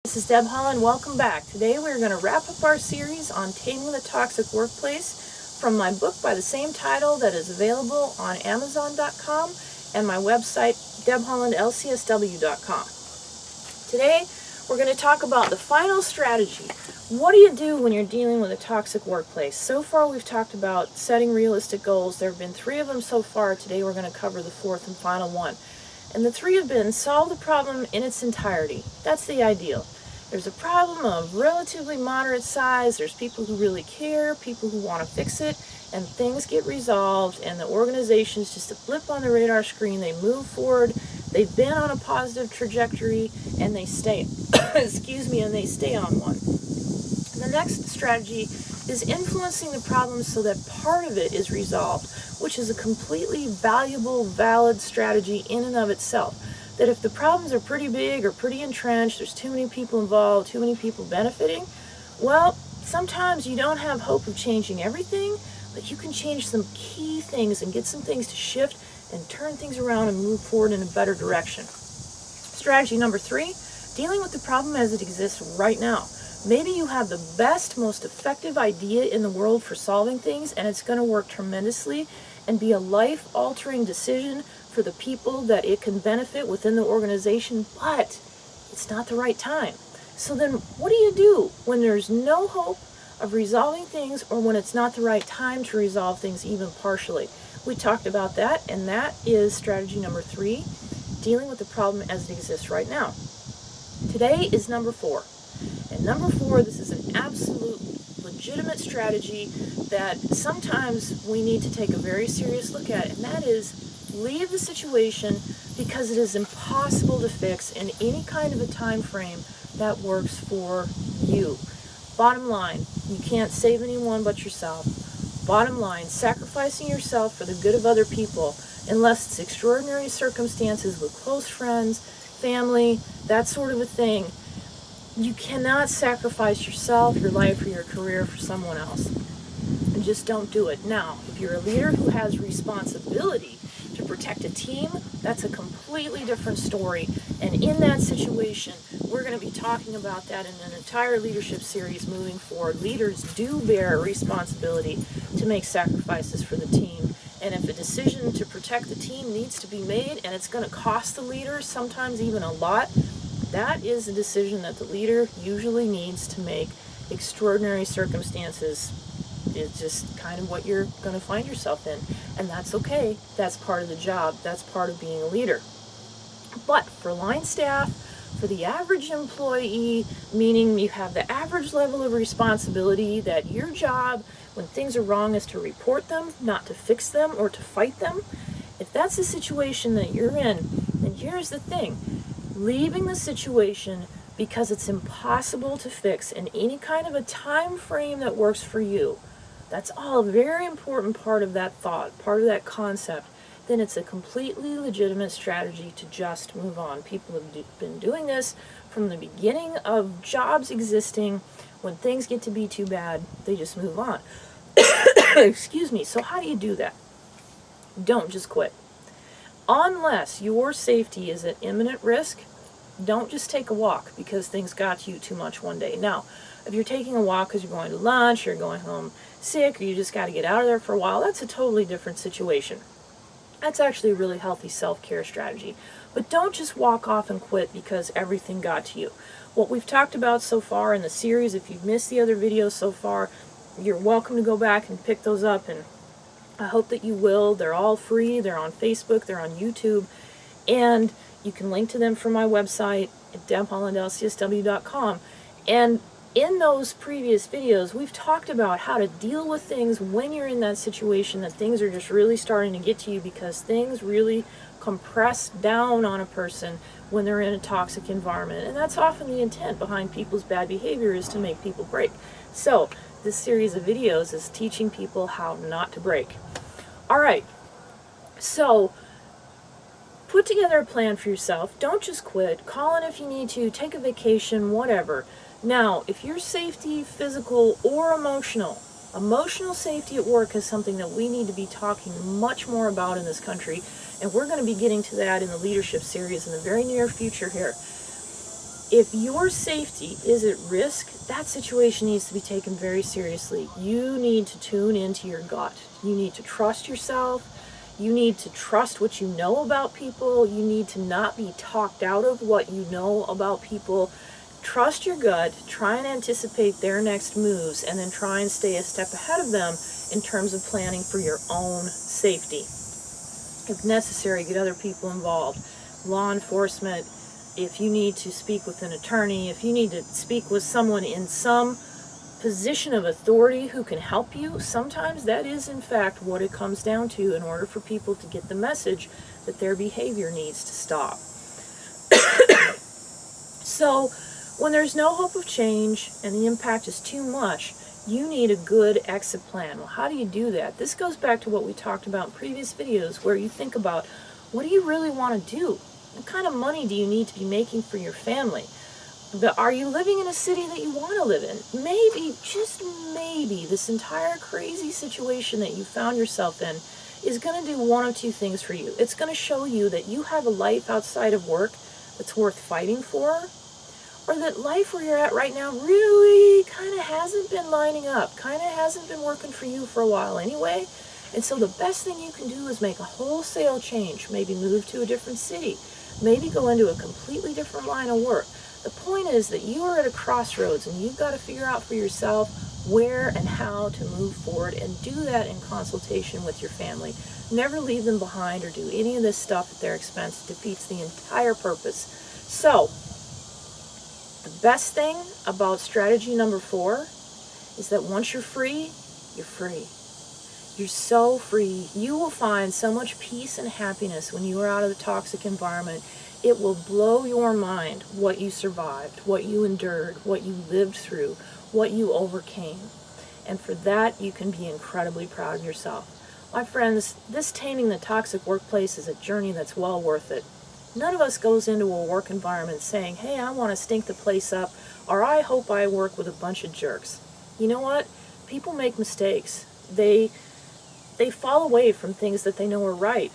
This is Deb Holland. Welcome back. Today we're going to wrap up our series on Taming the Toxic Workplace from my book by the same title that is available on Amazon.com and my website, debhollandlcsw.com. Today we're going to talk about the final strategy. What do you do when you're dealing with a toxic workplace? So far we've talked about setting realistic goals. There have been 3 of them so far. Today we're going to cover the 4th and final one. And the 3 have been solve the problem in its entirety. That's the ideal. There's a problem of relatively moderate size. There's people who really care, people who want to fix it, and things get resolved, and the organization's just a blip on the radar screen. They move forward. They've been on a positive trajectory, and they stay, and they stay on one. The next strategy is influencing the problem so that part of it is resolved, which is a completely valuable, valid strategy in and of itself. That if the problems are pretty big or pretty entrenched, there's too many people involved, too many people benefiting, well, sometimes you don't have hope of changing everything, but you can change some key things and get some things to shift and turn things around and move forward in a better direction. Strategy number 3, dealing with the problem as it exists right now. Maybe you have the best, most effective idea in the world for solving things, and it's going to work tremendously and be a life-altering decision for the people that it can benefit within the organization, but it's not the right time. So then what do you do when there's no hope of resolving things, or when it's not the right time to resolve things even partially? We talked about that, and that is strategy number 3, dealing with the problem as it exists right now. Today is number 4. And number 4, this is an absolute legitimate strategy that sometimes we need to take a very serious look at, and that is leave the situation because it is impossible to fix in any kind of a time frame that works for you. Bottom line, you can't save anyone but yourself. Bottom line, sacrificing yourself for the good of other people, unless it's extraordinary circumstances with close friends, family, that sort of a thing, you cannot sacrifice yourself, your life, or your career for someone else. And just don't do it. Now, if you're a leader who has responsibility to protect a team, that's a completely different story. And in that situation, we're going to be talking about that in an entire leadership series moving forward. Leaders do bear a responsibility to make sacrifices for the team. And if a decision to protect the team needs to be made, and it's going to cost the leader sometimes even a lot, that is a decision that the leader usually needs to make. Extraordinary circumstances is just kind of what you're going to find yourself in. And that's okay. That's part of the job. That's part of being a leader. But for line staff, for the average employee, meaning you have the average level of responsibility, that your job when things are wrong is to report them, not to fix them or to fight them. If that's the situation that you're in, then here's the thing. Leaving the situation because it's impossible to fix in any kind of a time frame that works for you, that's all a very important part of that thought, part of that concept, then it's a completely legitimate strategy to just move on. People have been doing this from the beginning of jobs existing. When things get to be too bad, they just move on. Excuse me. So how do you do that? Don't just quit. Unless your safety is at imminent risk, don't just take a walk because things got you too much one day. Now, if you're taking a walk because you're going to lunch, you're going home sick, or you just got to get out of there for a while, that's a totally different situation. That's actually a really healthy self-care strategy. But don't just walk off and quit because everything got to you. What we've talked about so far in the series, if you've missed the other videos so far, you're welcome to go back and pick those up, and I hope that you will. They're all free. They're on Facebook. They're on YouTube. And you can link to them from my website at debhollandlcsw.com. And in those previous videos, we've talked about how to deal with things when you're in that situation that things are just really starting to get to you because things really compress down on a person when they're in a toxic environment. And that's often the intent behind people's bad behavior, is to make people break. So this series of videos is teaching people how not to break. All right, so put together a plan for yourself. Don't just quit. Call in if you need to. Take a vacation, whatever. Now, if your safety, physical or emotional safety at work is something that we need to be talking much more about in this country, and we're going to be getting to that in the leadership series in the very near future here. If your safety is at risk, that situation needs to be taken very seriously. You need to tune into your gut. You need to trust yourself. You need to trust what you know about people. You need to not be talked out of what you know about people. Trust your gut, try and anticipate their next moves, and then try and stay a step ahead of them in terms of planning for your own safety. If necessary, get other people involved. Law enforcement, if you need to speak with an attorney, if you need to speak with someone in some position of authority who can help you, sometimes that is in fact what it comes down to in order for people to get the message that their behavior needs to stop. So when there's no hope of change and the impact is too much, you need a good exit plan. Well, how do you do that? This goes back to what we talked about in previous videos, where you think about, what do you really want to do? What kind of money do you need to be making for your family? Are you living in a city that you want to live in? Maybe, just maybe, this entire crazy situation that you found yourself in is going to do one of two things for you. It's going to show you that you have a life outside of work that's worth fighting for, or that life where you're at right now really kind of hasn't been lining up, kind of hasn't been working for you for a while anyway. And so the best thing you can do is make a wholesale change, maybe move to a different city, maybe go into a completely different line of work. The point is that you are at a crossroads and you've got to figure out for yourself where and how to move forward, and do that in consultation with your family. Never leave them behind or do any of this stuff at their expense. It defeats the entire purpose. So, the best thing about strategy number 4 is that once you're free, you're free. You're so free. You will find so much peace and happiness when you are out of the toxic environment. It will blow your mind what you survived, what you endured, what you lived through, what you overcame. And for that, you can be incredibly proud of yourself. My friends, this Taming the Toxic Workplace is a journey that's well worth it. None of us goes into a work environment saying, hey, I want to stink the place up, or I hope I work with a bunch of jerks. You know what? People make mistakes. They fall away from things that they know are right.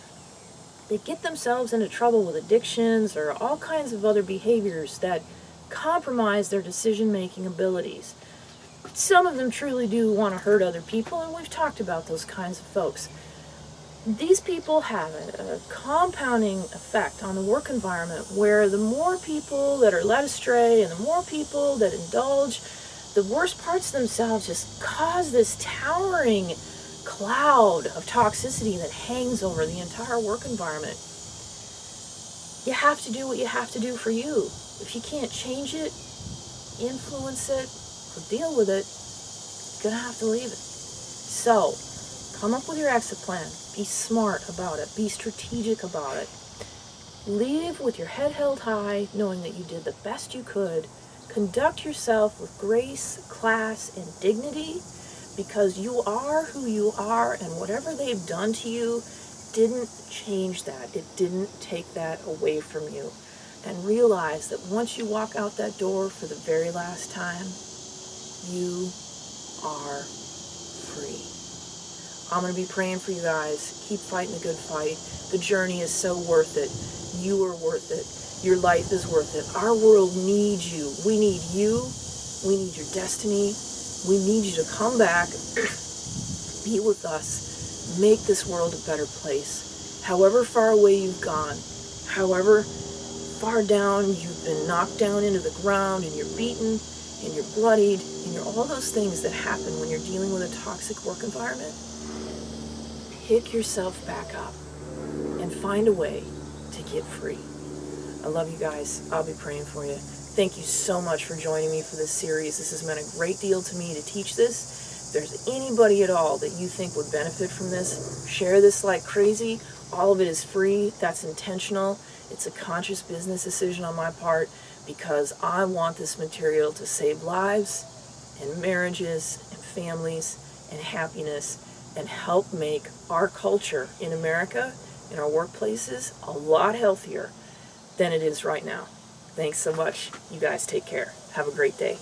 They get themselves into trouble with addictions or all kinds of other behaviors that compromise their decision-making abilities. Some of them truly do want to hurt other people, and we've talked about those kinds of folks. These people have a compounding effect on the work environment, where the more people that are led astray and the more people that indulge the worst parts of themselves just cause this towering cloud of toxicity that hangs over the entire work environment. You have to do what you have to do for you. If you can't change it, influence it, or deal with it, you're going to have to leave it. So, come up with your exit plan. Be smart about it. Be strategic about it. Leave with your head held high, knowing that you did the best you could. Conduct yourself with grace, class, and dignity, because you are who you are, and whatever they've done to you didn't change that. It didn't take that away from you. And realize that once you walk out that door for the very last time, you are free. I'm going to be praying for you guys. Keep fighting the good fight. The journey is so worth it. You are worth it. Your life is worth it. Our world needs you. We need you. We need your destiny. We need you to come back, be with us, make this world a better place. However far away you've gone, however far down you've been knocked down into the ground, and you're beaten, and you're bloodied, and you're all those things that happen when you're dealing with a toxic work environment, pick yourself back up and find a way to get free. I love you guys. I'll be praying for you. Thank you so much for joining me for this series. This has meant a great deal to me to teach this. If there's anybody at all that you think would benefit from this, share this like crazy. All of it is free. That's intentional. It's a conscious business decision on my part, because I want this material to save lives and marriages and families and happiness, and help make our culture in America, in our workplaces, a lot healthier than it is right now. Thanks so much. You guys take care. Have a great day.